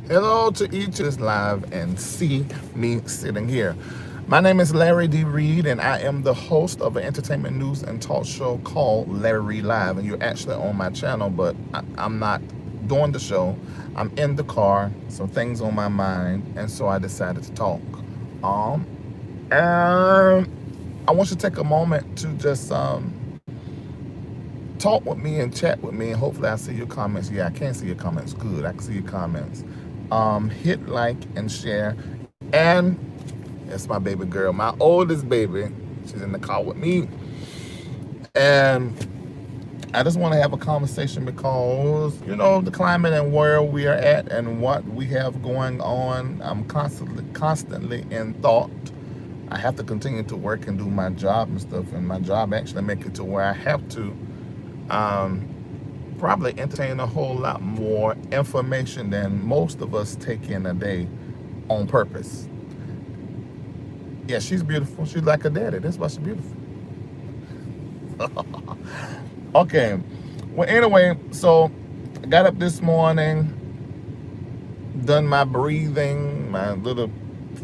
Hello to each of this live and see me sitting here. My name is Larry D. Reid, and I am the host of an entertainment news and talk show called LarryReidLive. And you're actually on my channel, but I'm not doing the show. I'm in the car, some things on my mind, and so I decided to talk. Um, and I want you to take a moment to just talk with me and chat with me, and hopefully I see your comments. Yeah, I can see your comments. Good, I can see your comments. Hit like and share. And it's my baby girl, my oldest baby. She's in the car with me. And I just want to have a conversation because, the climate and where we are at and what we have going on. I'm constantly in thought. I have to continue to work and do my job and stuff. And my job actually make it to where I have to probably entertain a whole lot more information than most of us take in a day on purpose. Yeah, she's beautiful. She's like her daddy. That's why she's beautiful. Okay. Well, anyway, so I got up this morning, done my breathing, my little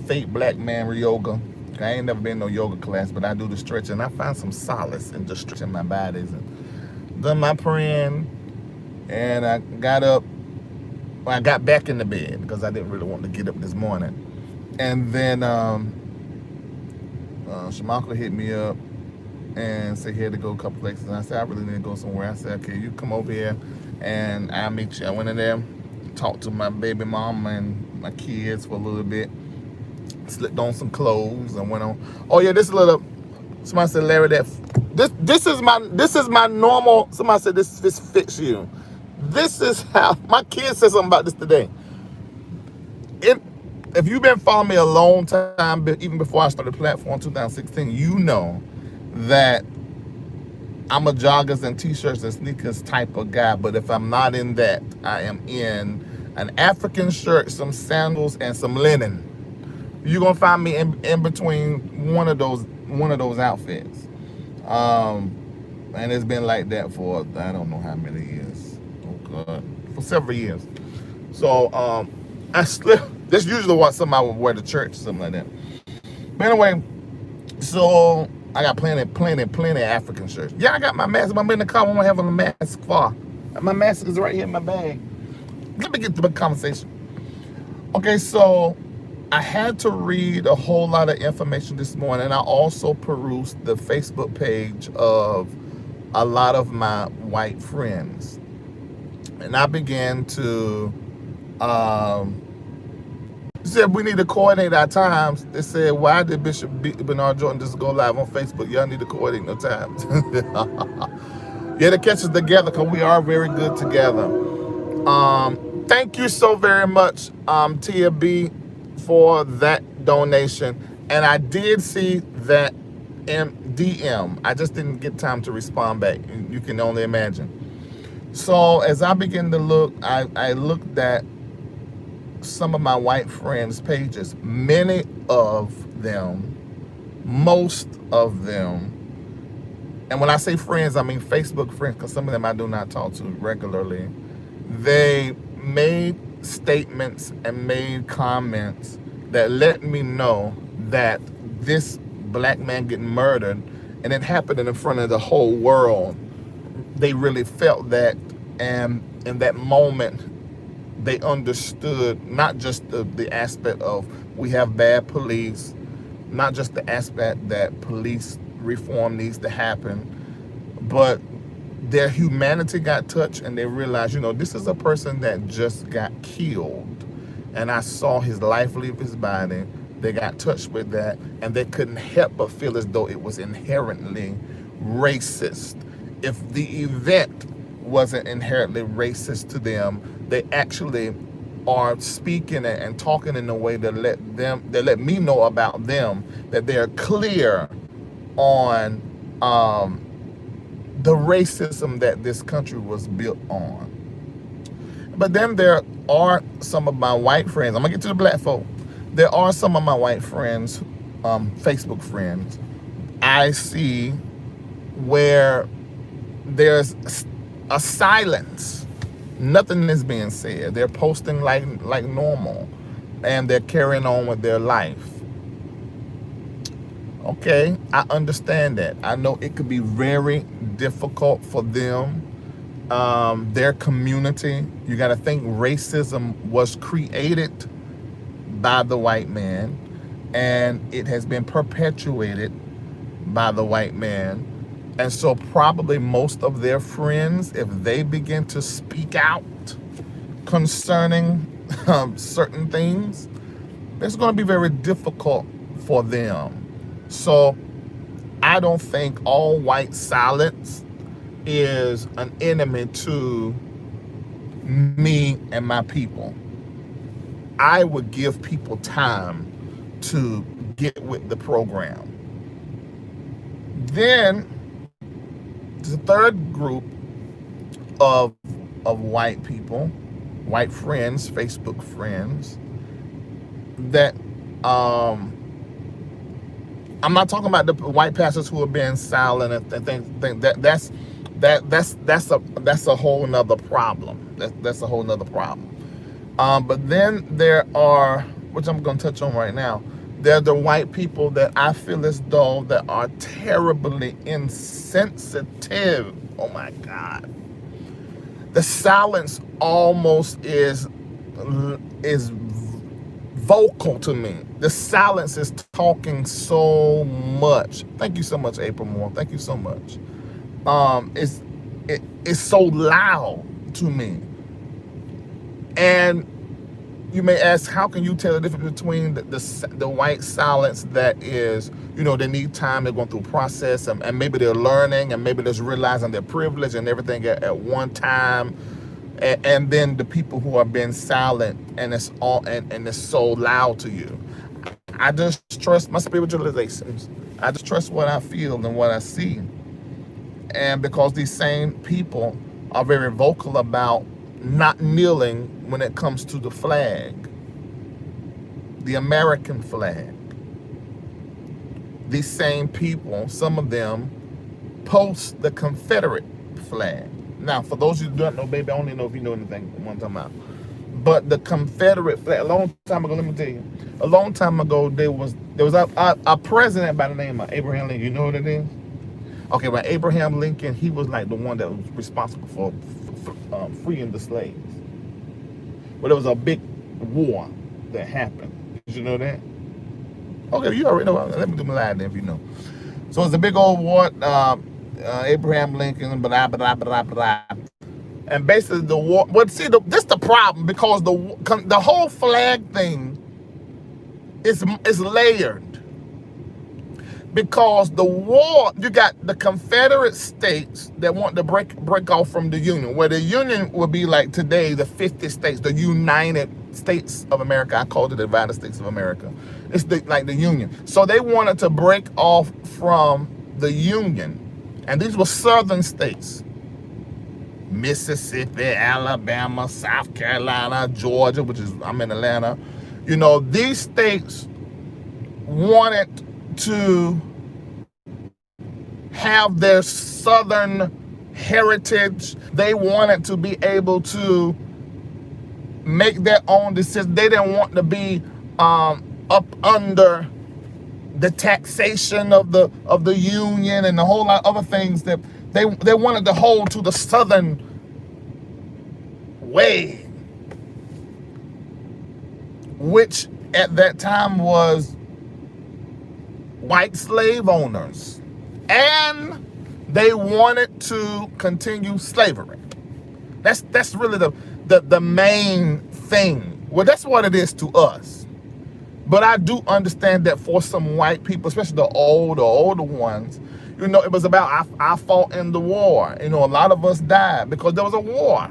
fake black man yoga. I ain't never been in no yoga class, but I do the stretching. I find some solace in just stretching my bodies. And done my praying, and I got up. Well, I got back in the bed because I didn't really want to get up this morning. And then Shamaka hit me up and said he had to go a couple places. And I said, I really need to go somewhere. I said, okay, you come over here and I'll meet you. I went in there, talked to my baby mama and my kids for a little bit, slipped on some clothes and went on. Oh yeah, somebody said, Larry, this is my normal. Somebody said this fits you. This is how my kids said something about this today. If you've been following me a long time, even before I started the platform in 2016, you know that I'm a joggers and t-shirts and sneakers type of guy. But if I'm not in that, I am in an African shirt, some sandals, and some linen. You're gonna find me in between one of those outfits. And it's been like that for I don't know how many years. Oh God, for several years. So I slip. That's usually what somebody would wear to church or something like that. But anyway, so I got plenty of African shirts. Yeah, I got my mask. I'm in the car. I'm gonna have a mask for. My mask is right here in my bag. Let me get to the conversation. Okay, so I had to read a whole lot of information this morning. I also perused the Facebook page of a lot of my white friends. And I began to, said we need to coordinate our times. They said, why did Bishop Bernard Jordan just go live on Facebook? Y'all need to coordinate no times. Yeah, to catch us together because we are very good together. Thank you so very much, Tia B, for that donation. And I did see that DM. I just didn't get time to respond back. You can only imagine. So as I began to look, I looked at some of my white friends' pages. Many of them, most of them, and when I say friends, I mean Facebook friends, because some of them I do not talk to regularly. They made statements and made comments that let me know that this black man getting murdered, and it happened in front of the whole world. They really felt that, and in that moment, they understood not just the aspect of we have bad police, not just the aspect that police reform needs to happen, but their humanity got touched, and they realized, this is a person that just got killed, and I saw his life leave his body. They got touched with that, and they couldn't help but feel as though it was inherently racist. If the event wasn't inherently racist to them, they actually are speaking and talking in a way that let me know about them, that they're clear on the racism that this country was built on. But then there are some of my white friends. I'm gonna get to the black folk. There are some of my white friends, Facebook friends, I see where there's a silence, Nothing is being said. They're posting like normal, and they're carrying on with their life. Okay, I understand that. I know it could be very difficult for them, their community. You got to think racism was created by the white man, and it has been perpetuated by the white man. And so probably most of their friends, if they begin to speak out concerning certain things, it's going to be very difficult for them. So I don't think all white silence is an enemy to me and my people. I would give people time to get with the program. Then the third group of white people, white friends, Facebook friends, that I'm not talking about the white pastors who are being silent and think that's a whole nother problem. That's a whole nother problem. But then there are, which I'm going to touch on right now, they're the white people that I feel as though that are terribly insensitive. Oh my God. The silence almost is vocal to me. The silence is talking so much. Thank you so much, April Moore. Thank you so much. It's so loud to me. And you may ask, how can you tell the difference between the white silence that is, they need time, they're going through a process, and maybe they're learning, and maybe they're realizing their privilege and everything at one time, and then the people who are being silent and it's so loud to you. I just trust my spiritualizations. I just trust what I feel and what I see. And because these same people are very vocal about not kneeling when it comes to the flag, the American flag. These same people, some of them, post the Confederate flag. Now, for those who don't know, baby, I only know if you know anything one time out. But the Confederate flag, a long time ago, let me tell you, a long time ago, there was a president by the name of Abraham Lincoln. You know what it is? Okay, well, Abraham Lincoln, he was like the one that was responsible for freeing the slaves. But there was a big war that happened. Did you know that? Okay, you already know. Let me do my line there if you know. So it's a big old war. Abraham Lincoln, blah, blah, blah, blah. And basically the war, this is the problem, because the whole flag thing is layered. Because the war, you got the Confederate states that want to break off from the Union, where the Union would be like today, the 50 states, the United States of America. I called it the United States of America. It's like the Union. So they wanted to break off from the Union. And these were southern states. Mississippi, Alabama, South Carolina, Georgia, I'm in Atlanta. These states wanted to have their southern heritage. They wanted to be able to make their own decisions. They didn't want to be up under the taxation of the Union and a whole lot of other things that they wanted to hold to the southern way, which at that time was white slave owners, and they wanted to continue slavery. That's really the main thing. Well, that's what it is to us. But I do understand that for some white people, especially the older ones, it was about I fought in the war. A lot of us died because there was a war.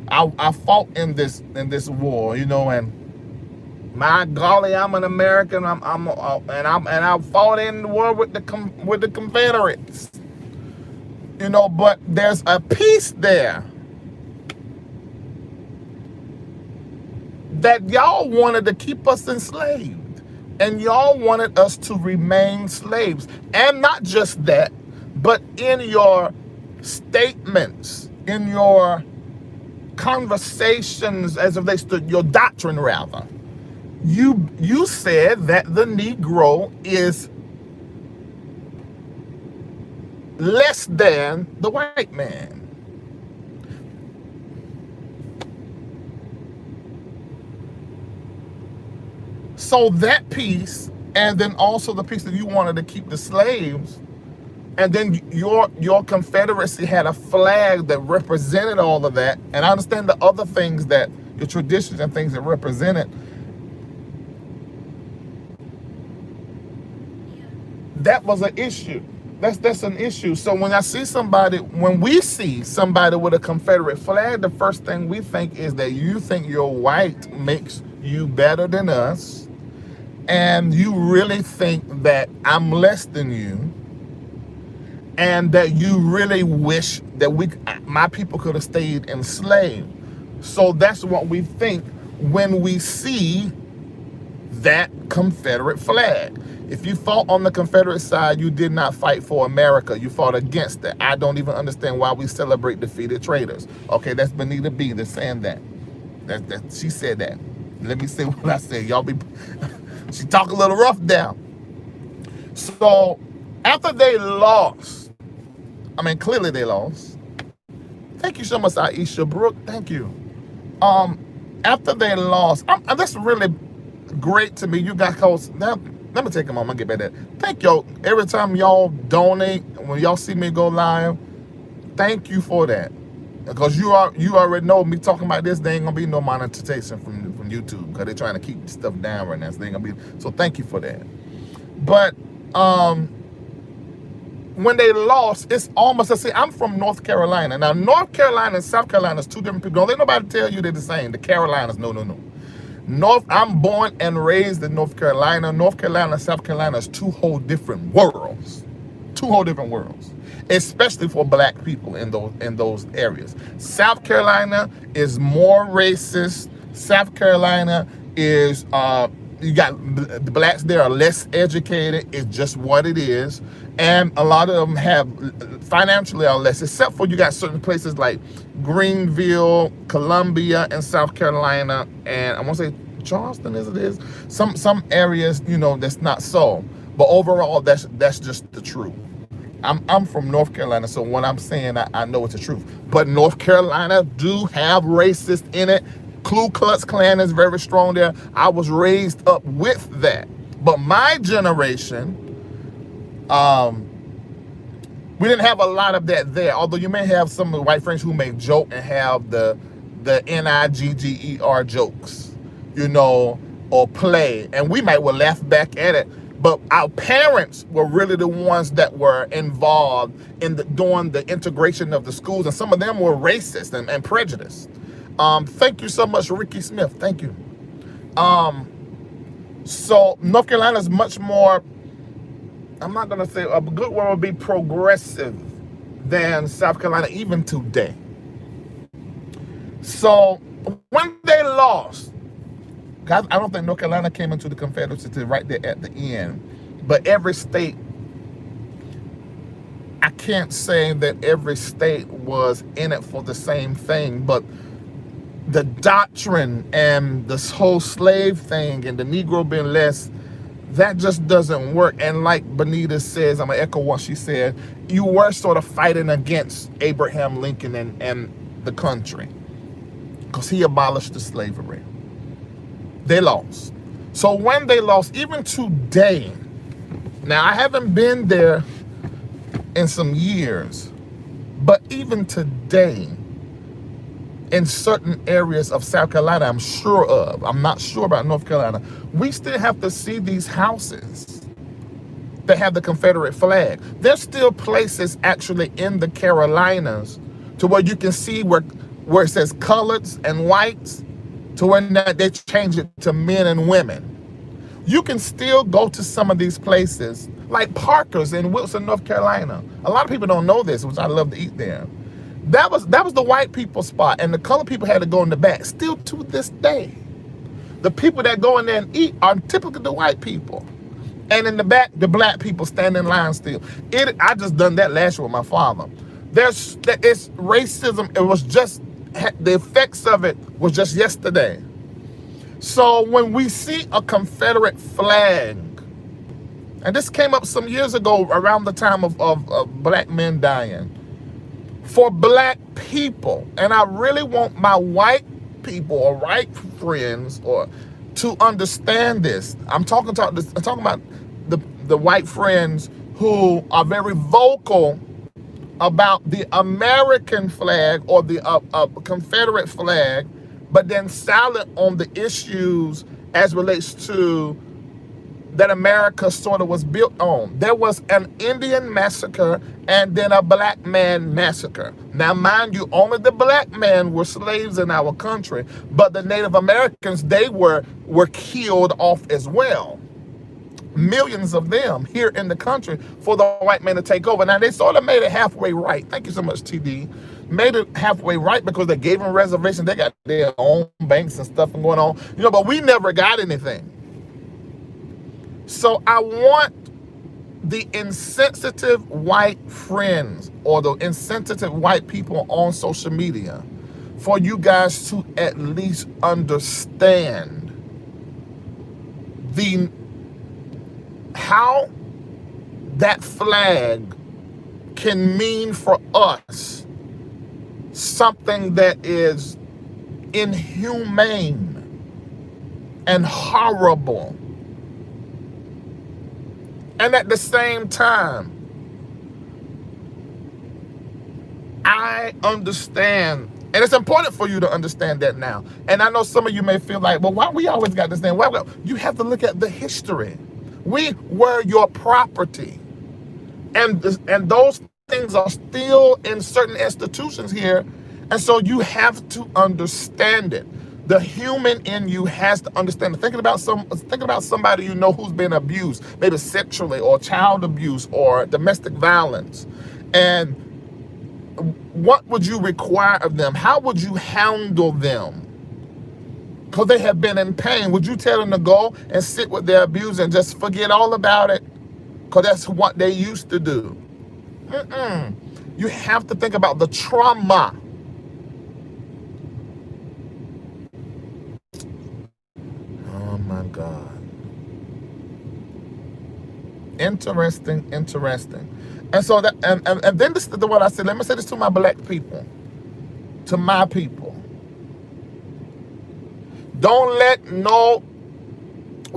I fought in this war, and my golly, I'm an American. And I fought in the war with the Confederates. But there's a piece there that y'all wanted to keep us enslaved, and y'all wanted us to remain slaves. And not just that, but in your statements, in your conversations as if they stood your doctrine rather. You said that the Negro is less than the white man. So that piece, and then also the piece that you wanted to keep the slaves, and then your Confederacy had a flag that represented all of that. And I understand the other things that your traditions and things that represented. That was an issue. That's an issue. So when we see somebody with a Confederate flag, the first thing we think is that you think your white makes you better than us, and you really think that I'm less than you, and that you really wish that my people could have stayed enslaved. So that's what we think when we see that Confederate flag. If you fought on the Confederate side, you did not fight for America. You fought against it. I don't even understand why we celebrate defeated traitors. Okay, that's Benita B. that's saying that. She said that. Let me say what I said. Y'all she talk a little rough there. So after they lost, clearly they lost. Thank you so much, Aisha Brooke. Thank you. After they lost, that's really great to me. You got close. Now, let me take a moment. Get back there. Thank y'all. Every time y'all donate, when y'all see me go live, thank you for that. Because you already know me talking about this, there ain't gonna be no monetization from YouTube, because they're trying to keep stuff down right now. So they ain't gonna be. So thank you for that. But when they lost, it's almost, I'm from North Carolina. Now, North Carolina and South Carolina is two different people. Don't let nobody tell you they're the same. The Carolinas, no. I'm born and raised in North Carolina. North Carolina and South Carolina is two whole different worlds. Especially for black people in those areas. South Carolina is more racist. South Carolina is, you got the blacks there are less educated. It's just what it is. And a lot of them have financially are less, except for you got certain places like Greenville, Columbia, and South Carolina, and I want to say Charleston as it is. Some areas, that's not so. But overall, that's just the truth. I'm from North Carolina, so what I'm saying, I know it's the truth. But North Carolina do have racist in it. Ku Klux Klan is very strong there. I was raised up with that. But my generation, we didn't have a lot of that there. Although you may have some of the white friends who may joke and have the NIGGER jokes, or play, and we might well laugh back at it. But our parents were really the ones that were involved in doing the integration of the schools, and some of them were racist and prejudiced. Thank you so much, Ricky Smith. Thank you. So North Carolina is much more, I'm not going to say a good word would be progressive than South Carolina even today. So when they lost, I don't think North Carolina came into the Confederacy right there at the end, but every state, I can't say that every state was in it for the same thing, but the doctrine and this whole slave thing and the Negro being less, that just doesn't work. And like Benita says, I'm gonna echo what she said, you were sort of fighting against Abraham Lincoln and the country, because he abolished the slavery. They lost. So when they lost, even today, now I haven't been there in some years, but even today, in certain areas of South Carolina, I'm sure of, I'm not sure about North Carolina, we still have to see these houses that have the Confederate flag. There's still places actually in the Carolinas to where you can see where it says coloreds and whites, to where now they change it to men and women. You can still go to some of these places, like Parker's in Wilson, North Carolina. A lot of people don't know this, which I love to eat there. That was the white people spot, and the colored people had to go in the back. Still to this day, the people that go in there and eat are typically the white people, and in the back, the black people stand in line still. I just done that last year with my father. It's racism. It was just the effects of it was just yesterday. So when we see a Confederate flag, and this came up some years ago around the time of black men dying, for black people, and I really want my white people or white friends or to understand this. I'm talking about the white friends who are very vocal about the American flag or the Confederate flag, but then silent on the issues as relates to that America sort of was built on. There was an Indian massacre and then a black man massacre. Now, mind you, only the black men were slaves in our country, but the Native Americans, they were killed off as well. Millions of them here in the country for the white man to take over. Now, they sort of made it halfway right. Thank you so much, TD. Made it halfway right because they gave them reservations. They got their own banks and stuff going on, but we never got anything. So I want the insensitive white friends or the insensitive white people on social media for you guys to at least understand how that flag can mean for us something that is inhumane and horrible. And at the same time, I understand, and it's important for you to understand that now. And I know some of you may feel like, well, why we always got this thing? Well, you have to look at the history. We were your property. And those things are still in certain institutions here. And so you have to understand it. The human in you has to understand it. Thinking about somebody who's been abused, maybe sexually or child abuse or domestic violence. And what would you require of them? How would you handle them? Because they have been in pain. Would you tell them to go and sit with their abuse and just forget all about it? Because that's what they used to do. You have to think about the trauma. Oh my God. Interesting. And so that, and then this is what I said. Let me say this to my black people, to my people. Don't let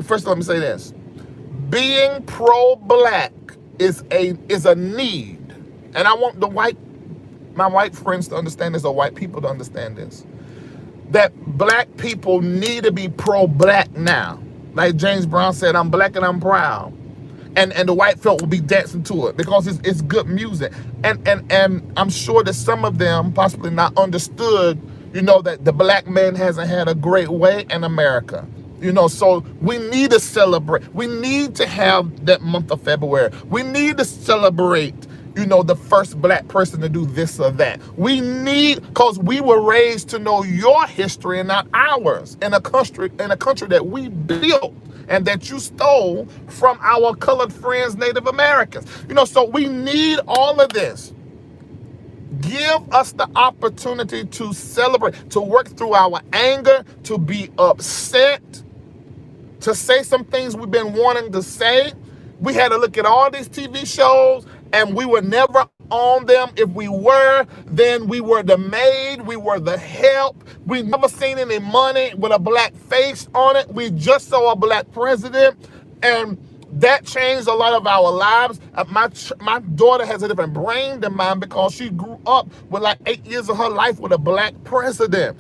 first let me say this. Being pro-black is a need. And I want my white friends to understand this, or white people to understand this. That black people need to be pro-black now. Like James Brown said, I'm black and I'm proud. And the white folk will be dancing to it because it's good music. And I'm sure that some of them possibly not understood, that the black man hasn't had a great way in America. So we need to celebrate. We need to have that month of February. We need to celebrate, the first black person to do this or that. Because we were raised to know your history and not ours in a country that we built and that you stole from our colored friends, Native Americans. So we need all of this. Give us the opportunity to celebrate, to work through our anger, to be upset, to say some things we've been wanting to say. We had to look at all these TV shows and we were never on them. If we were, then we were the maid, we were the help. We never seen any money with a black face on it. We just saw a black president, and that changed a lot of our lives. My daughter has a different brain than mine because she grew up with like 8 years of her life with a black president.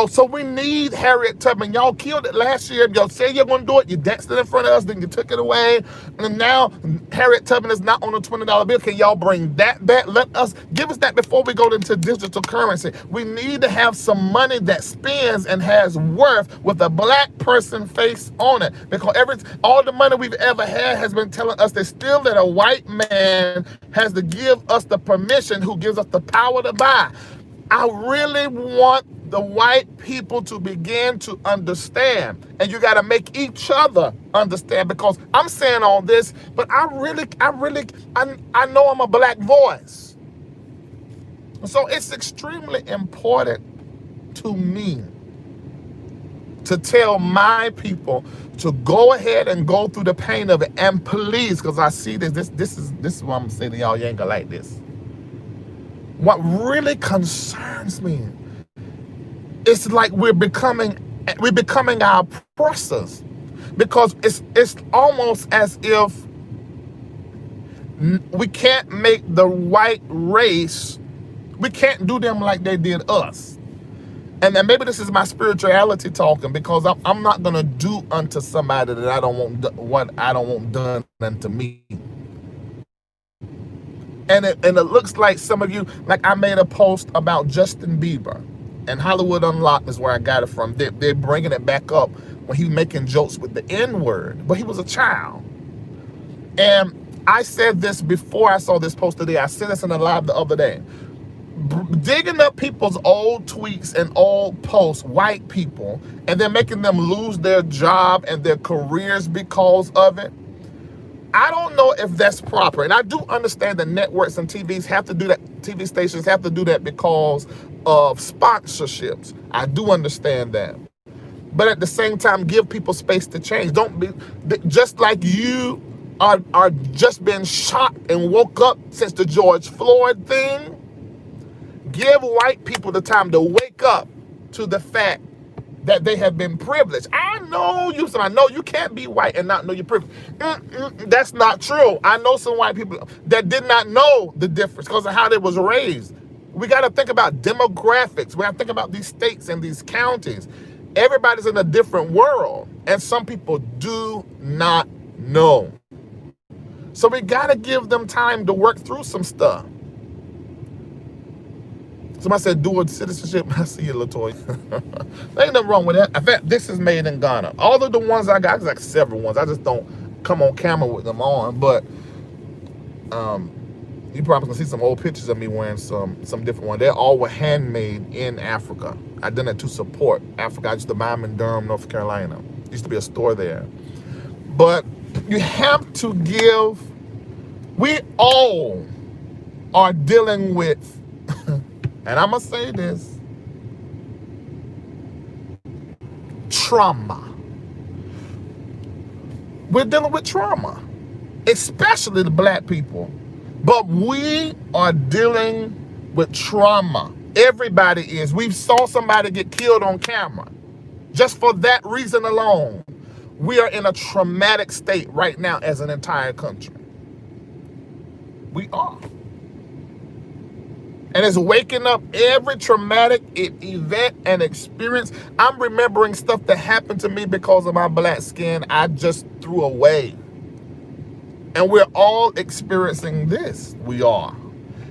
So we need Harriet Tubman. Y'all killed it last year. Y'all said you're going to do it. You danced it in front of us, then you took it away. And now Harriet Tubman is not on a $20 bill. Can y'all bring that back? Give us that before we go into digital currency. We need to have some money that spends and has worth with a black person face on it. Because all the money we've ever had has been telling us that a white man has to give us the permission, who gives us the power to buy. I really want the white people to begin to understand, and you got to make each other understand, because I'm saying all this, but I know I'm a black voice. So it's extremely important to me to tell my people to go ahead and go through the pain of it. And please, because I see this is what I'm gonna say to y'all, you ain't gonna like this. What really concerns me is like we're becoming our oppressors, because it's almost as if we can't make the white race, we can't do them like they did us. And then maybe this is my spirituality talking, because I'm not gonna do unto somebody that I don't want done unto me. And it looks like some of you, like I made a post about Justin Bieber, and Hollywood Unlocked is where I got it from. They're bringing it back up when he was making jokes with the N-word, but he was a child. And I said this before I saw this post today. I said this in a live the other day. Digging up people's old tweets and old posts, white people, and then making them lose their job and their careers because of it. I don't know if that's proper. And I do understand that networks and TVs have to do that. TV stations have to do that because of sponsorships. I do understand that. But at the same time, give people space to change. Don't be, just like you are just been shocked and woke up since the George Floyd thing. Give white people the time to wake up to the fact that they have been privileged. I know you can't be white and not know your privilege. That's not true. I know some white people that did not know the difference because of how they was raised. We got to think about demographics. We have to think about these states and these counties. Everybody's in a different world, and some people do not know. So we got to give them time to work through some stuff. Somebody said dual citizenship. I see you, LaToya. There ain't nothing wrong with that. In fact, this is made in Ghana. All of the ones I got, there's like several ones. I just don't come on camera with them on. But you probably gonna see some old pictures of me wearing some different ones. They all were handmade in Africa. I done it to support Africa. I used to buy them in Durham, North Carolina. Used to be a store there. But you have to give. We all are dealing with. And I'm going to say this, trauma. We're dealing with trauma, especially the black people. But we are dealing with trauma. Everybody is. We saw somebody get killed on camera. Just for that reason alone, we are in a traumatic state right now as an entire country. We are. And it's waking up every traumatic event and experience. I'm remembering stuff that happened to me because of my black skin I just threw away. And we're all experiencing this. We are.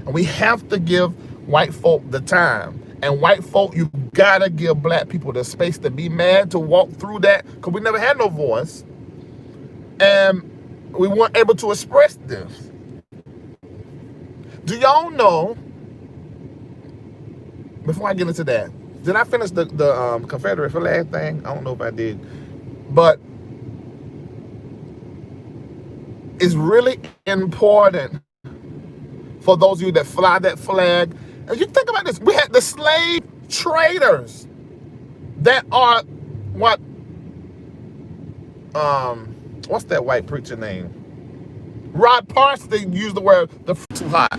And we have to give white folk the time. And white folk, you gotta give black people the space to be mad, to walk through that, because we never had no voice. And we weren't able to express this. Do y'all know, before I get into that, did I finish the Confederate flag thing? I don't know if I did. But it's really important for those of you that fly that flag. And you think about this, we had the slave traders that are what's that white preacher name? Rod Parsons used the word too hot.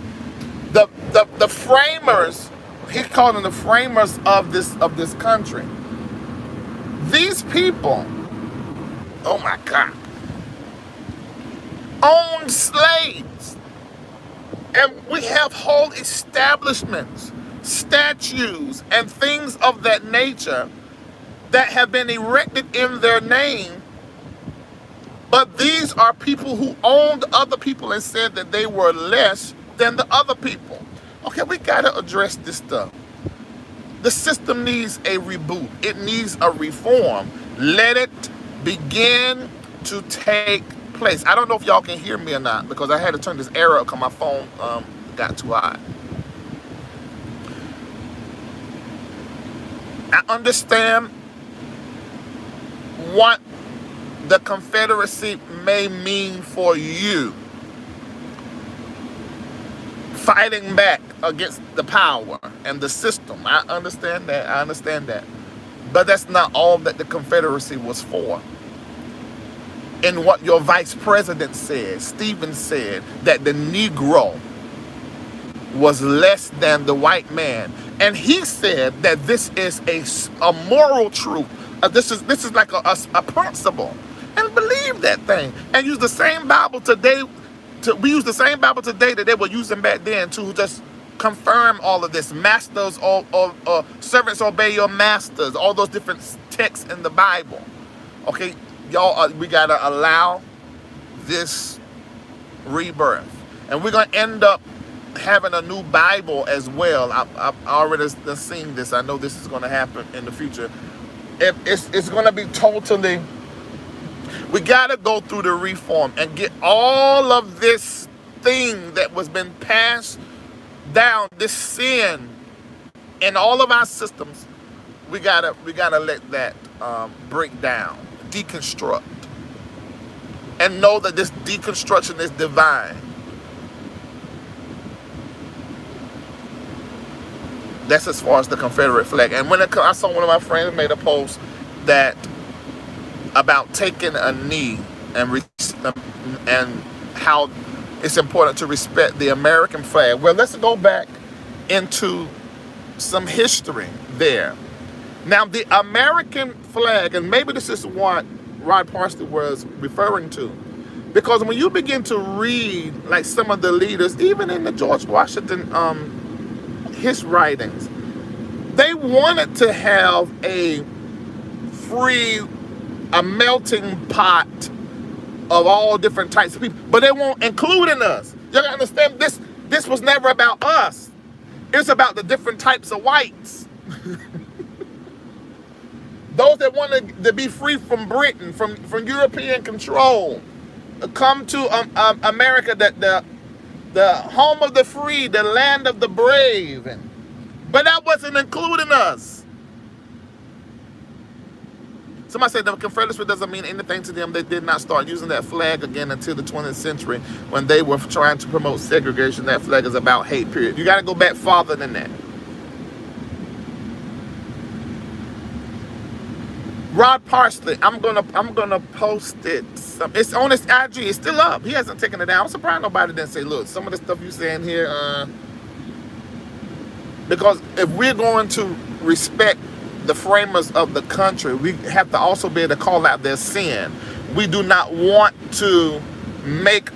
The framers, he called them the framers of this country. These people, oh my God, owned slaves. And we have whole establishments, statues, and things of that nature that have been erected in their name. But these are people who owned other people and said that they were less than the other people. Okay, we gotta address this stuff. The system needs a reboot. It needs a reform. Let it begin to take place. I don't know if y'all can hear me or not because I had to turn this arrow up because my phone got too hot. I understand what the Confederacy may mean for you. Fighting back against the power and the system. I understand that. I understand that. But that's not all that the Confederacy was for. And what your vice president said, Stephen said, that the Negro was less than the white man. And he said that this is a moral truth. This is like a principle. And believe that thing. And use the same Bible today. We use the same Bible today that they were using back then to just confirm all of this. Masters or servants obey your masters. All those different texts in the Bible. Okay, y'all, we got to allow this rebirth. And we're going to end up having a new Bible as well. I've already seen this. I know this is going to happen in the future. It's going to be totally... We got to go through the reform and get all of this thing that was been passed down, this sin in all of our systems. We gotta let that break down, deconstruct, and know that this deconstruction is divine. That's as far as the Confederate flag. And when I saw one of my friends made a post that about taking a knee and how it's important to respect the American flag. Well, let's go back into some history there. Now, the American flag, and maybe this is what Rod Parsley was referring to, because when you begin to read like some of the leaders, even in the George Washington, his writings, they wanted to have a melting pot of all different types of people, but they won't include in us. You gotta understand, this was never about us. It's about the different types of whites. Those that wanted to be free from Britain, from European control, come to America, that the home of the free, the land of the brave. But that wasn't including us. Somebody said the Confederacy doesn't mean anything to them. They did not start using that flag again until the 20th century when they were trying to promote segregation. That flag is about hate, period. You got to go back farther than that. Rod Parsley, I'm gonna post it. It's on his IG. It's still up. He hasn't taken it down. I'm surprised nobody didn't say, look, some of the stuff you saying here, because if we're going to respect the framers of the country, we have to also be able to call out their sin. We do not want to make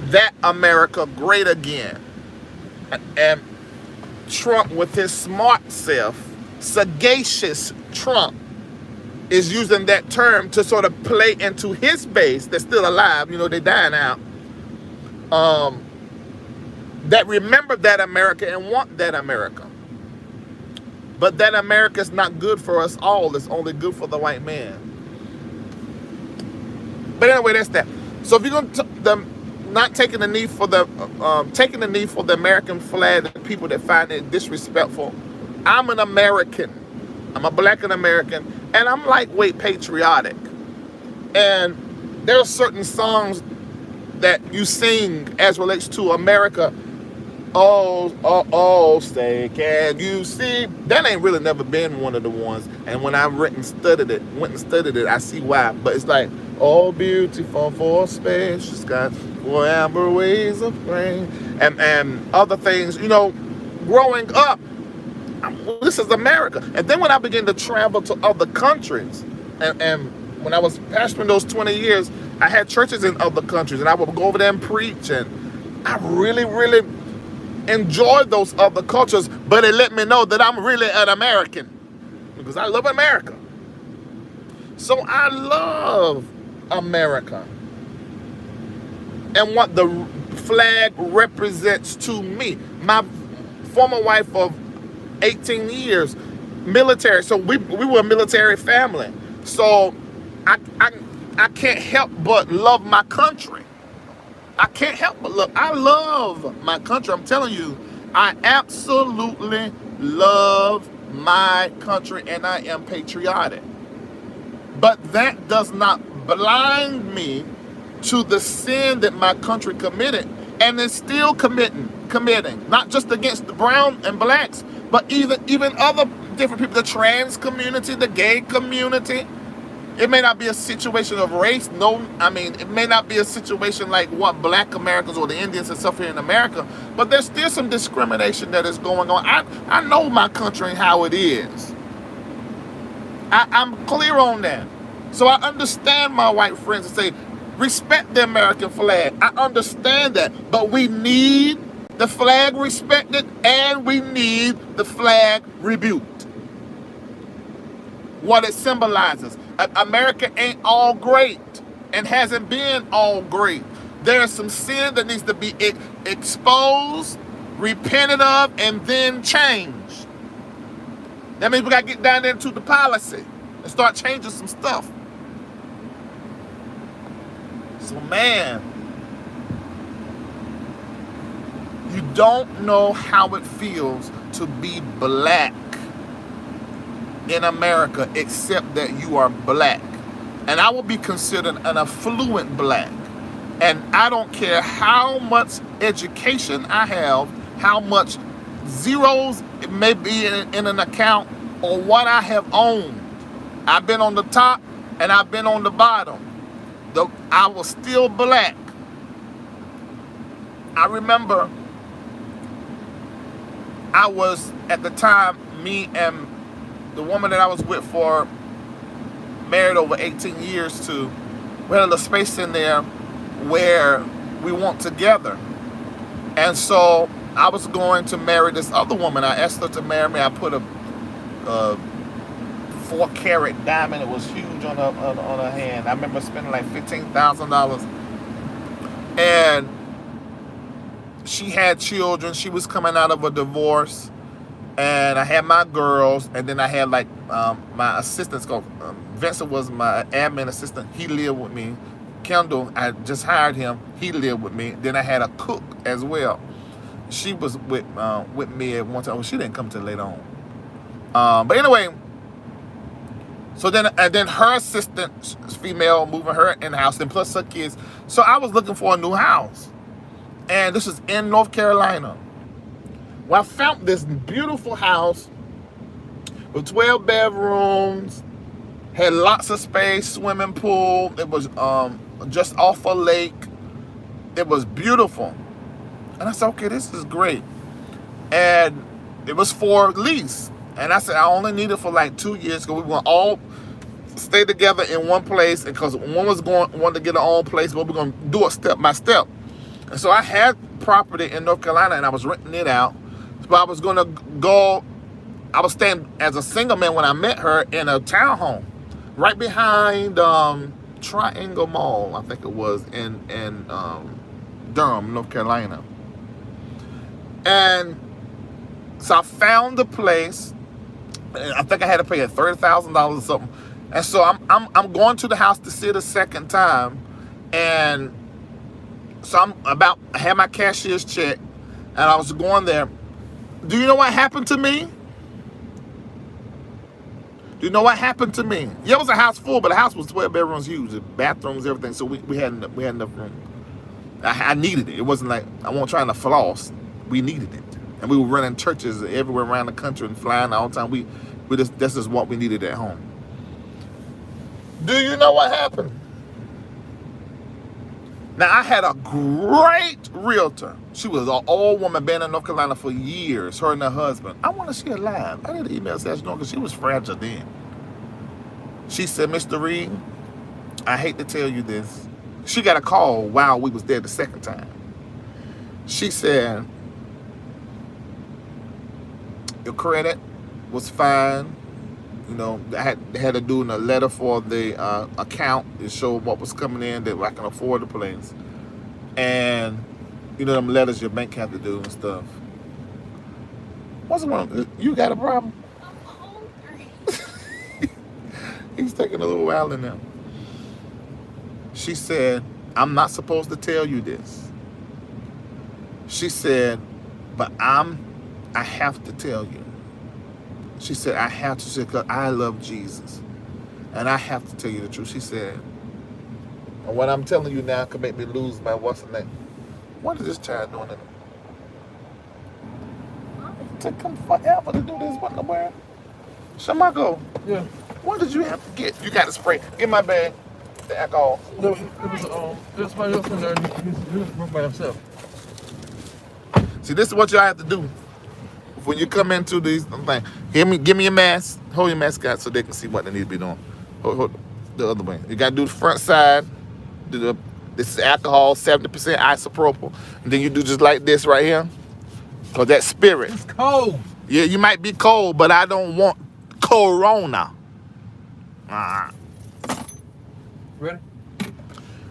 that America great again. And Trump, with his smart self, sagacious Trump, is using that term to sort of play into his base that's still alive, you know, they're dying out, that remember that America and want that America. But that America is not good for us all. It's only good for the white man. But anyway, that's that. So if you're going to not taking the knee for the American flag, the people that find it disrespectful, I'm an American. I'm a black American, and I'm lightweight patriotic. And there are certain songs that you sing as relates to America. Oh, say, can you see? That ain't really never been one of the ones. And when I went and studied it, I see why. But it's like, oh, beautiful for spacious skies, for amber waves of grain, and other things. You know, growing up, this is America. And then when I began to travel to other countries, and when I was pastoring those 20 years, I had churches in other countries, and I would go over there and preach, and I really, really enjoyed those other cultures, but it let me know that I'm really an American, because I love America. So I love America and what the flag represents to me. My former wife of 18 years, military, so we were a military family. So I can't help but love my country. I can't help but look. I love my country. I'm telling you, I absolutely love my country, and I am patriotic. But that does not blind me to the sin that my country committed, and is still committing. committing, not just against the brown and blacks, but even other different people, the trans community, the gay community. It may not be a situation of race. No, I mean, it may not be a situation like what black Americans or the Indians and stuff here in America, but there's still some discrimination that is going on. I know my country and how it is. I'm clear on that. So I understand my white friends and say, respect the American flag. I understand that, but we need the flag respected and we need the flag rebuked. What it symbolizes. America ain't all great and hasn't been all great. There's some sin that needs to be exposed, repented of, and then changed. That means we got to get down into the policy and start changing some stuff. So, man, you don't know how it feels to be black in America, except that you are black. And I will be considered an affluent black. And I don't care how much education I have, how much zeros it may be in an account, or what I have owned. I've been on the top and I've been on the bottom. I was still black. I remember I was, at the time, me and the woman that I was with for, married over 18 years to, we had a little space in there where we weren't together. And so I was going to marry this other woman. I asked her to marry me. I put a 4-carat diamond. It was huge on her hand. I remember spending like $15,000. And she had children. She was coming out of a divorce. And I had my girls, and then I had like my assistants. Vincent was my admin assistant. He lived with me. Kendall, I just hired him. He lived with me. Then I had a cook as well. She was with me at one time. Well, she didn't come till later on. But anyway, so then her assistant, female, moving her in the house, and plus her kids. So I was looking for a new house, and this is in North Carolina. Well, I found this beautiful house with 12 bedrooms, had lots of space, swimming pool. It was just off a lake. It was beautiful. And I said, okay, this is great. And it was for lease. And I said, I only need it for like 2 years because we want all stay together in one place. And because one wanted to get her own place, but we're going to do it step by step. And so I had property in North Carolina and I was renting it out. But I was going to go, I was staying as a single man when I met her in a townhome right behind Triangle Mall, I think it was, in Durham, North Carolina. And so I found the place. I think I had to pay $30,000 or something. And so I'm going to the house to see it a second time. And so I had my cashier's check, and I was going there. Do you know what happened to me? Do you know what happened to me? Yeah, it was a house full, but the house was 12 bedrooms huge, the bathrooms, everything. So we had enough room. I needed it. It wasn't like I wasn't trying to floss. We needed it, and we were running churches everywhere around the country and flying all the time. We just, this is what we needed at home. Do you know what happened? Now, I had a great realtor. She was an old woman, been in North Carolina for years, her and her husband. I want to see her live. I did an email session because she was fragile then. She said, Mr. Reid, I hate to tell you this. She got a call while we was there the second time. She said, your credit was fine. You know, I had to do a letter for the account to show what was coming in that I can afford the place. And, you know, them letters your bank have to do and stuff. What's wrong? You got a problem? I'm hungry. He's taking a little while in there. She said, I'm not supposed to tell you this. She said, but I have to tell you. She said, I have to say, because I love Jesus. And I have to tell you the truth. She said, and what I'm telling you now could make me lose my what's the name. What is this child doing in there? take them forever to do this. What the world? Shamako, Yeah. what did you have to get? You got to spray. Get my bag. The alcohol. No, there's somebody else in there. He was broke by himself. See, this is what y'all have to do when you come into these things. Give me your mask. Hold your mask out so they can see what they need to be doing. Hold the other way. You got to do the front side. This is alcohol, 70% isopropyl. And then you do just like this right here. Because that spirit. It's cold. Yeah, you might be cold, but I don't want corona. Ready?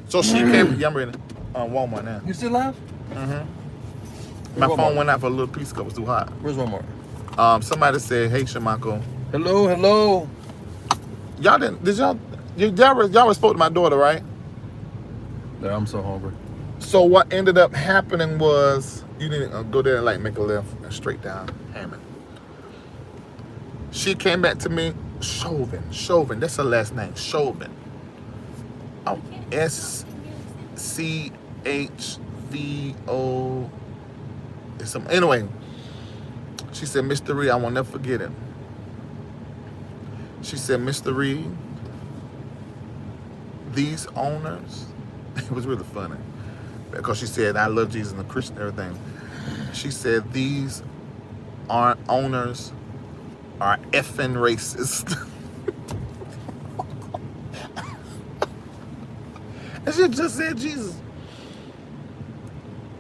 So she came. Yeah, I'm ready. On Walmart now. You still live? My phone went out for a little piece because it was too hot. Where's Walmart? Somebody said, "Hey, Shamako." Hello. Y'all didn't? Y'all spoke to my daughter, right? Yeah, I'm so hungry. So what ended up happening was you need to go there and like make a left and straight down Hammond. She came back to me, Chauvin. That's her last name, Chauvin. Oh, SCHVO. Anyway, she said, Mr. Reid, I will never forget it. She said, Mr. Reid, these owners, it was really funny because she said, I love Jesus and the Christian and everything. She said, these owners are effing racist. And she just said Jesus.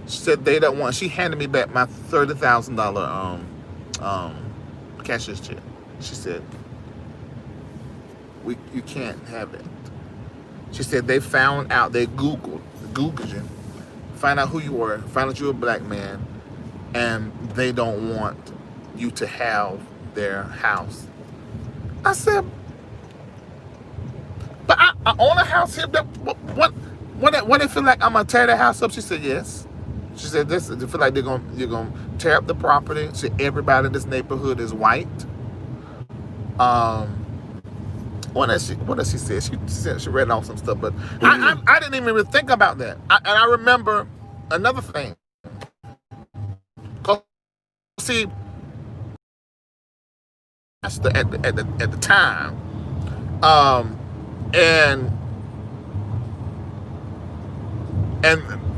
She said they don't want. She handed me back my $30,000 cashier's check. She said, you can't have it. She said they found out. They Googled you, find out who you were, find out you're a black man, and they don't want you to have their house. I said, but I own a house here. What they feel like I'm gonna tear the house up? She said yes. She said this. They feel like you're gonna tear up the property. She said everybody in this neighborhood is white. What does she say? She said she read off some stuff, but I didn't even really think about that. And I remember another thing. See, at the time, and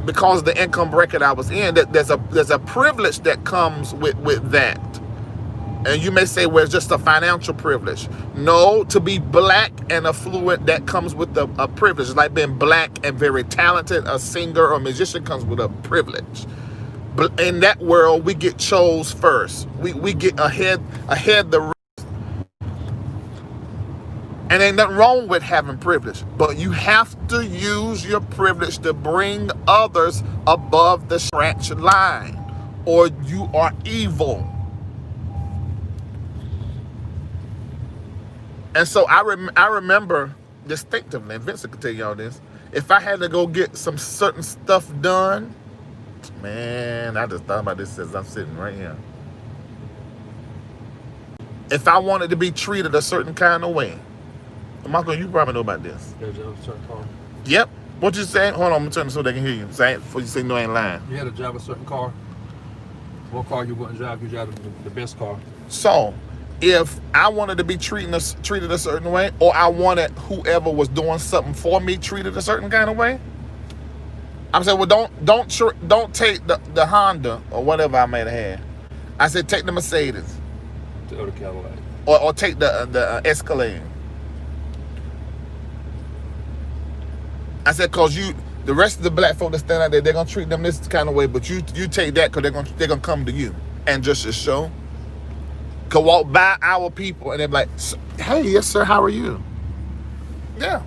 because of the income bracket I was in, that there's a privilege that comes with that. And you may say, well, it's just a financial privilege. No, to be black and affluent, that comes with a privilege. It's like being black and very talented, a singer or musician comes with a privilege. But in that world, we get chose first. We get ahead the rest. And ain't nothing wrong with having privilege, but you have to use your privilege to bring others above the scratch line, or you are evil. And so I remember distinctively, and Vincent could tell y'all this, if I had to go get some certain stuff done, man, I just thought about this as I'm sitting right here. If I wanted to be treated a certain kind of way, Michael, you probably know about this. You had a certain car. Yep. What you saying? Hold on, I'm turning so they can hear you. Say before you say no, I ain't lying. You had to drive a certain car. What car you wouldn't drive? You drive the best car. So, if I wanted to be treated a certain way, or I wanted whoever was doing something for me treated a certain kind of way, I'm saying, well, don't take the Honda or whatever I may have had. I said, take the Mercedes. Or the Cadillac. Or take the Escalade. I said, cause the rest of the black folk that stand out there, they're gonna treat them this kind of way, but you take that cause they're gonna come to you and just to show. Could walk by our people and they're like, hey, yes sir, how are you? Yeah.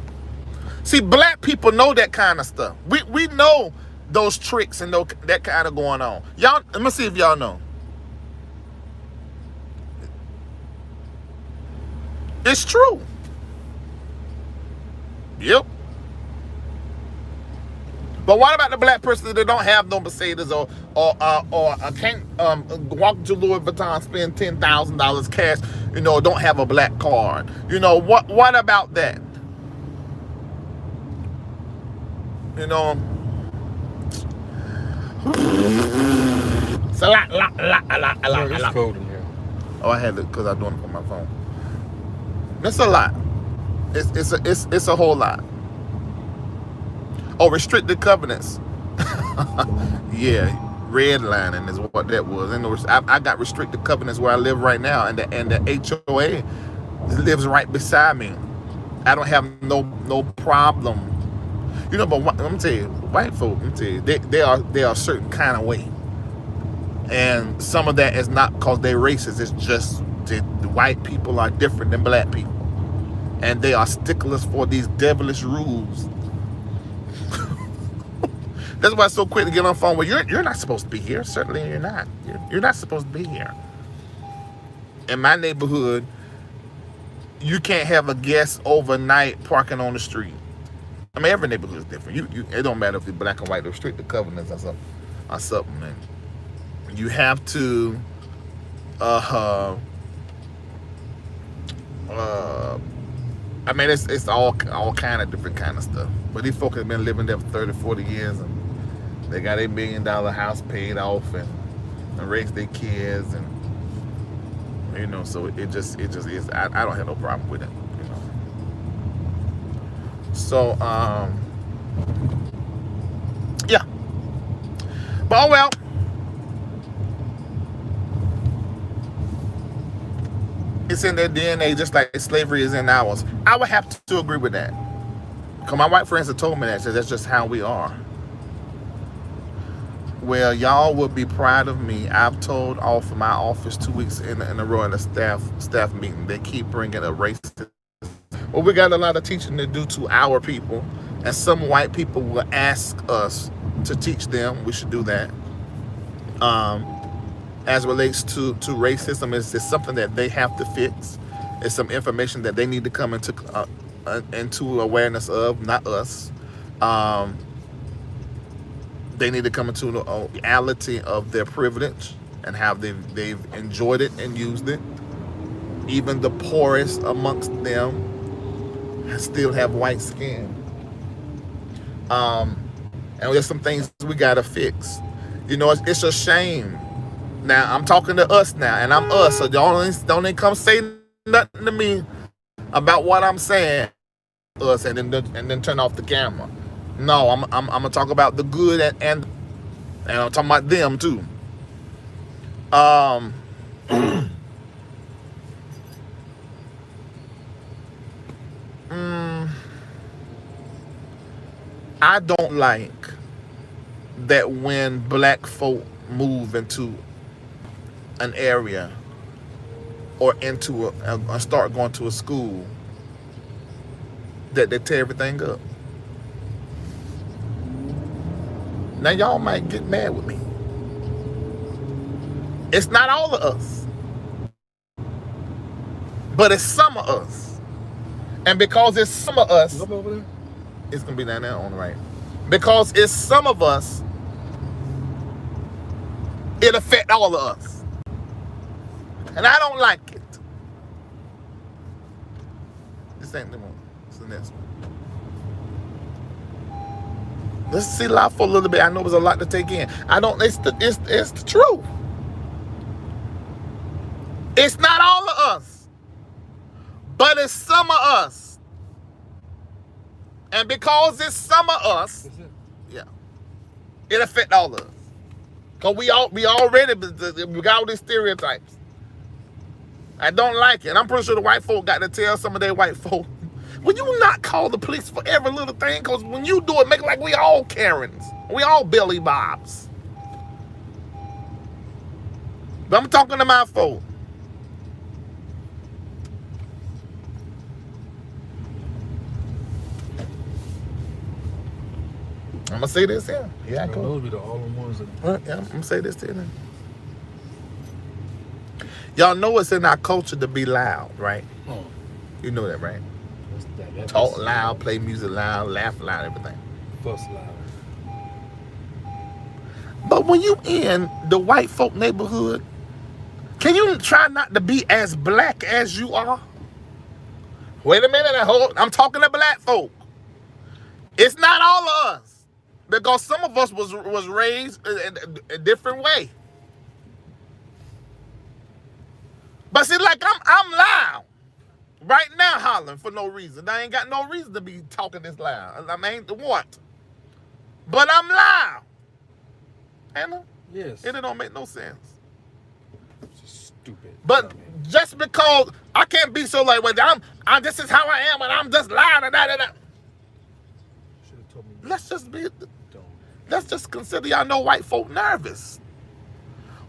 See, black people know that kind of stuff. We know those tricks and that kind of going on. Y'all, let me see if y'all know. It's true. Yep. But what about the black person that don't have no Mercedes or can't walk to Louis Vuitton, spend $10,000 cash, don't have a black card? What about that? It's a lot, a It's lot. cold in here. Oh, I had it because I'm doing it on my phone. It's a lot. It's a whole lot. Oh, restricted covenants. Yeah, redlining is what that was. And I got restricted covenants where I live right now, and the HOA lives right beside me. I don't have no problem. You know, but I'm gonna tell you, white folk, I'm gonna tell you, they are a certain kind of way, and some of that is not because they're racist. It's just the white people are different than black people, and they are sticklers for these devilish rules. That's why it's so quick to get on the phone. Well, you're not supposed to be here. Certainly you're not. You're not supposed to be here. In my neighborhood, you can't have a guest overnight parking on the street. I mean, every neighborhood is different. It don't matter if you're black and white. The restricted covenants or something. And you have to I mean, it's all kind of different kind of stuff. But these folks have been living there for 30, 40 years, and they got $1 million house paid off, and raised their kids, and you know. So it just is. I don't have no problem with it, you know. So yeah. But oh well. It's in their DNA, just like slavery is in ours. I would have to agree with that. Because my white friends have told me that. So that's just how we are. Well, y'all would be proud of me. I've told off of my office 2 weeks in a row in a staff meeting. They keep bringing up racism. Well, we got a lot of teaching to do to our people. And some white people will ask us to teach them. We should do that. As it relates to racism, it's something that they have to fix. It's some information that they need to come into awareness of, not us. They need to come into the reality of their privilege and how they've enjoyed it and used it. Even the poorest amongst them still have white skin. And there's some things we gotta fix. You know, it's a shame. Now, I'm talking to us now, and I'm us, so don't even come say nothing to me about what I'm saying, us, and then turn off the camera. No, I'm gonna talk about the good and I'm talking about them too. I don't like that when black folk move into an area or into or start going to a school, that they tear everything up. Now y'all might get mad with me. It's not all of us, but it's some of us. And because it's some of us, over there? it's gonna be down there on the right. Because it's some of us, it affect all of us. And I don't like it. This ain't the one. It's the next one. Let's see life for a little bit. I know there's a lot to take in. It's the truth. It's not all of us, but it's some of us. And because it's some of us, yeah, it affect all of us. Cause we already got all these stereotypes. I don't like it. I'm pretty sure the white folk got to tell some of their white folk, will you not call the police for every little thing? Because when you do it, make it like we all Karens. We all Billy Bobs. But I'm talking to my folk. I'm going to say this here. Yeah, I Those be the all the ones that... Yeah, I'm going to say this to you. Y'all know it's in our culture to be loud, right? Oh. You know that, right? That Talk loud, play music loud, laugh loud, everything. Fuss loud. But when you in the white folk neighborhood, can you try not to be as black as you are? Wait a minute, I'm talking to black folk. It's not all of us. Because some of us was raised a different way. But see, like I'm loud right now, hollering for no reason. I ain't got no reason to be talking this loud. I mean, what? But I'm loud. Hannah? Yes. And it don't make no sense. Stupid. But just because I can't be so like, well, I'm this is how I am, and I'm just loud and that. Should have told me. Let's just consider y'all know white folk nervous.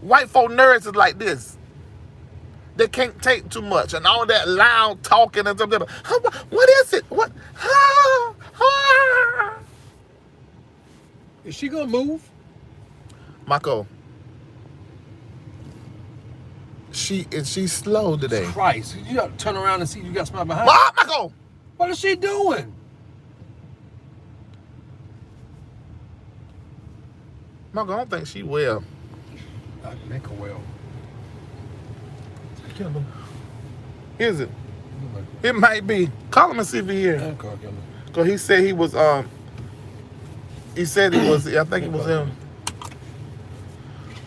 White folk nervous is like this. They can't take too much and all that loud talking and something. What is it? What? Is she gonna move? Marco. She's slow today. Christ, you got to turn around and see you got somebody behind. What, Marco? What is she doing? Marco, I don't think she will. I make her well. Is it? It might be. Call him and see if he's here. Because he said he was, he said he was, I think it was him.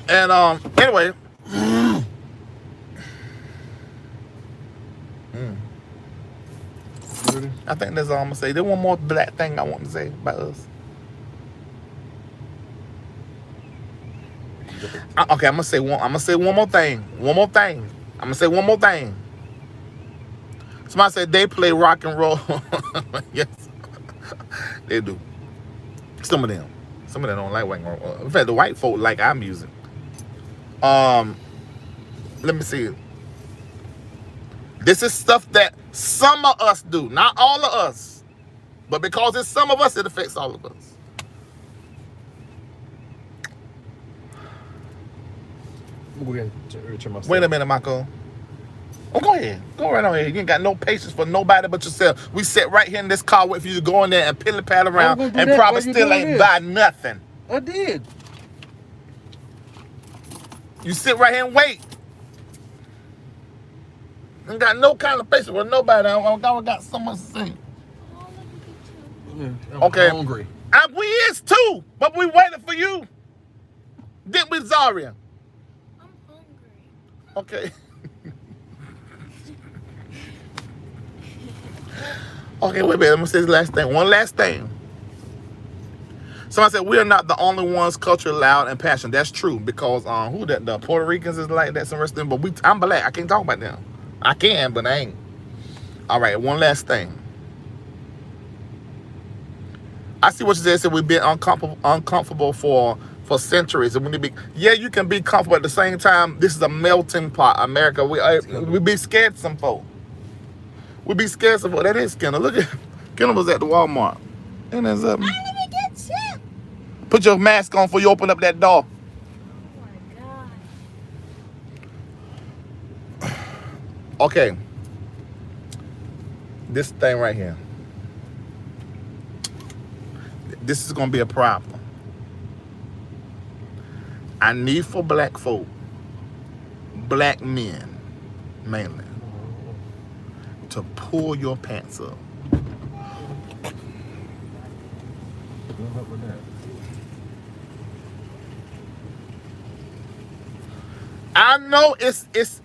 And, anyway. I think that's all I'm going to say. There's one more black thing I want to say about us. Okay, I'm gonna say one more thing. I'm gonna say one more thing. Somebody said they play rock and roll. Yes, they do. Some of them don't like rock and roll. In fact, the white folk like our music. Let me see. This is stuff that some of us do, not all of us, but because it's some of us, it affects all of us. Wait a minute, Marco. Oh, go ahead. Go right on ahead. You ain't got no patience for nobody but yourself. We sit right here in this car waiting for you to go in there and pilly pad around and probably still ain't buy nothing. I did. You sit right here and wait. Ain't got no kind of patience with nobody. I got so much to say. I'm okay. Hungry. We is too, but we waiting for you. Didn't we, Zaria? Okay. Okay, wait a minute. I'm going to say this last thing. One last thing. Somebody said, we are not the only ones culturally loud and passionate. That's true because the Puerto Ricans is like that, some rest of them, but I'm black. I can't talk about them. I can, but I ain't. All right, one last thing. I see what you said. We've been uncomfortable for centuries, and when you you can be comfortable at the same time. This is a melting pot, America. We be scared of some folk. We be scared of some folk. That is Skinner. Look at Skinner was at the Walmart, and there's I didn't get sick. Put your mask on before you open up that door. Oh my God. Okay, this thing right here. This is gonna be a problem. I need for black folk, black men, mainly, to pull your pants up. I know it's what's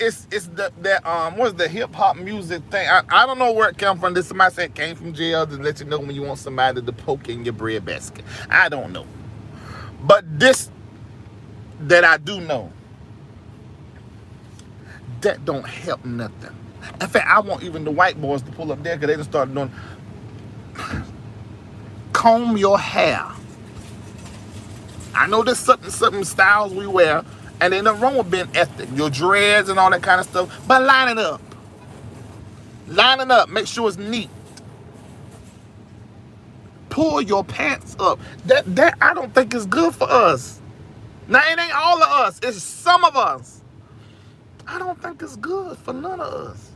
the hip hop music thing? I don't know where it came from. This somebody said it came from jail to let you know when you want somebody to poke in your bread basket. I don't know, but this that I do know, that don't help nothing. In fact, I want even the white boys to pull up there because they just started doing. Comb your hair. I know there's certain styles we wear, and ain't nothing wrong with being ethnic. Your dreads and all that kind of stuff, but line it up. Line it up. Make sure it's neat. Pull your pants up. That I don't think is good for us. Now, it ain't all of us. It's some of us. I don't think it's good for none of us.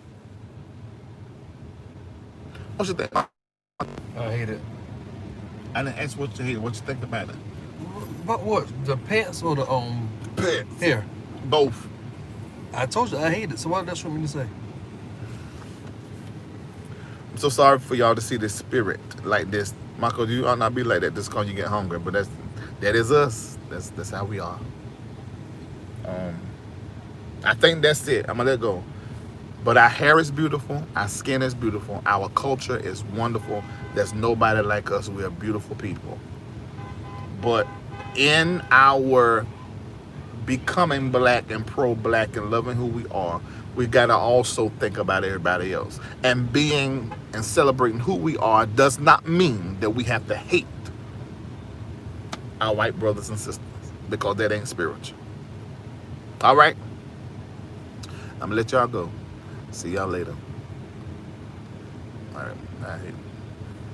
What you think? I hate it. I didn't ask what you hate. What you think about it? But what? The pants or the Pants. hair? Both. I told you I hate it. So what else you want me to say? I'm so sorry for y'all to see this spirit like this. Michael, you ought not be like that just because you get hungry. But that is us. That's how we are. I think that's it. I'm gonna let go. But our hair is beautiful, our skin is beautiful, our culture is wonderful. There's nobody like us. We are beautiful people. But in our becoming black and pro-black and loving who we are, we gotta also think about everybody else. And being and celebrating who we are does not mean that we have to hate our white brothers and sisters, because that ain't spiritual. All right, I'm gonna let y'all go. See y'all later. All right, I hate